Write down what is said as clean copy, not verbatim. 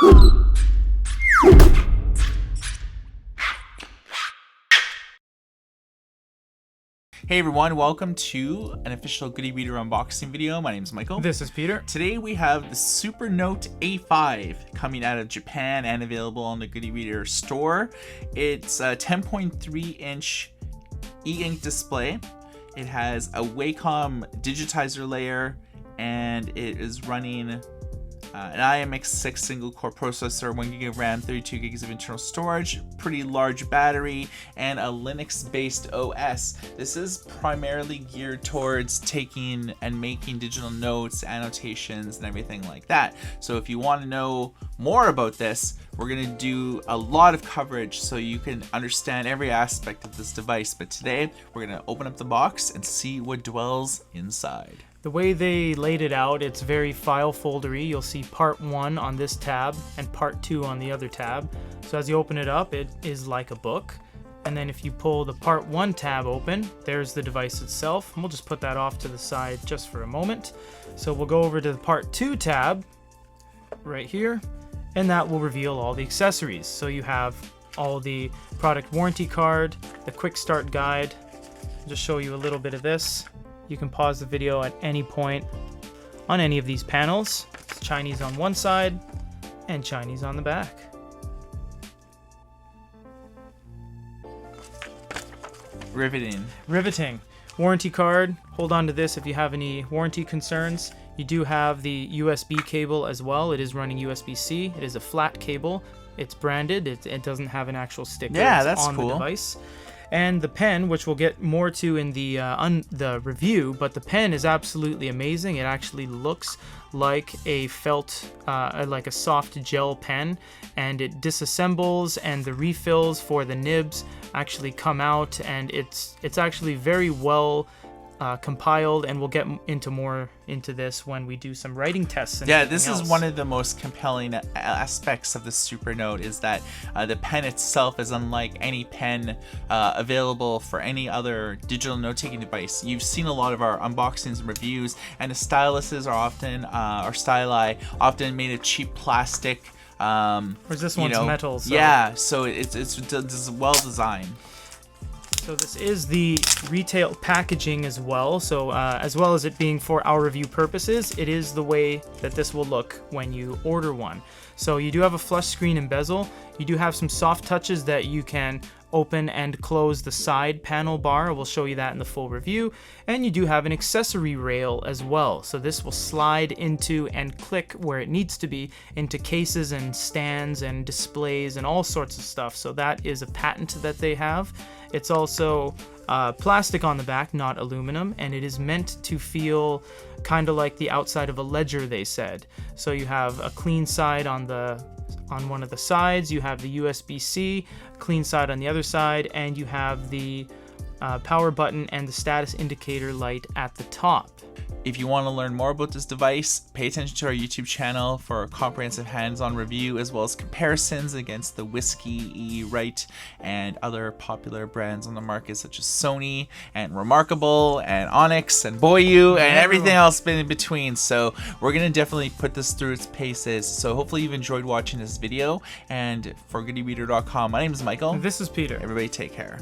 Hey everyone, welcome to an official Goody Reader unboxing video. My name is Michael. This is Peter. Today we have the Supernote A5 coming out of Japan and available on the Goody Reader store. It's a 10.3 inch e-ink display. It has a Wacom digitizer layer and it is running an IMX6 single core processor, 1 GB of RAM, 32 GB of internal storage, pretty large battery, and a Linux based OS. This is primarily geared towards taking and making digital notes, annotations, and everything like that. So if you want to know more about this, we're going to do a lot of coverage so you can understand every aspect of this device. But today we're going to open up the box and see what dwells inside. The way they laid it out, it's very file foldery. You'll see part 1 on this tab and part 2 on the other tab. So as you open it up, it is like a book. And then if you pull the part 1 tab open, there's the device itself. And we'll just put that off to the side just for a moment. So we'll go over to the part 2 tab right here, and that will reveal all the accessories. So you have all the product warranty card, the quick start guide. I'll just show you a little bit of this. You can pause the video at any point on any of these panels. It's Chinese on one side and Chinese on the back. Riveting. Riveting. Warranty card. Hold on to this if you have any warranty concerns. You do have the USB cable as well. It is running USB-C. It is a flat cable. It's branded. It doesn't have an actual sticker on the device. And the pen, which we'll get more to in the review, but the pen is absolutely amazing. It actually looks like a felt, like a soft gel pen, and it disassembles, and the refills for the nibs actually come out, and it's actually very well compiled, and we'll get more into this when we do some writing tests. And this is one of the most compelling aspects of the Supernote, is that the pen itself is unlike any pen available for any other digital note-taking device. You've seen a lot of our unboxings and reviews, and the styluses are often, or styli, often made of cheap plastic. Whereas this one's metal. So. Yeah, so it's well designed. So this is the retail packaging as well. So as well as it being for our review purposes, it is the way that this will look when you order one. So you do have a flush screen and bezel. You do have some soft touches that you can open and close the side panel bar. We'll show you that in the full review. And you do have an accessory rail as well. So this will slide into and click where it needs to be into cases and stands and displays and all sorts of stuff. So that is a patent that they have. It's also plastic on the back, not aluminum, and it is meant to feel kind of like the outside of a ledger, they said. So you have a clean side on one of the sides, you have the USB-C, clean side on the other side, and you have the power button and the status indicator light at the top. If you want to learn more about this device, pay attention to our YouTube channel for a comprehensive hands-on review, as well as comparisons against the Whiskey, E-Rite, and other popular brands on the market, such as Sony, and Remarkable, and Onyx, and Boyu, and everything else in between. So we're going to definitely put this through its paces. So hopefully you've enjoyed watching this video. And for GoodyReader.com, my name is Michael. This is Peter. Everybody take care.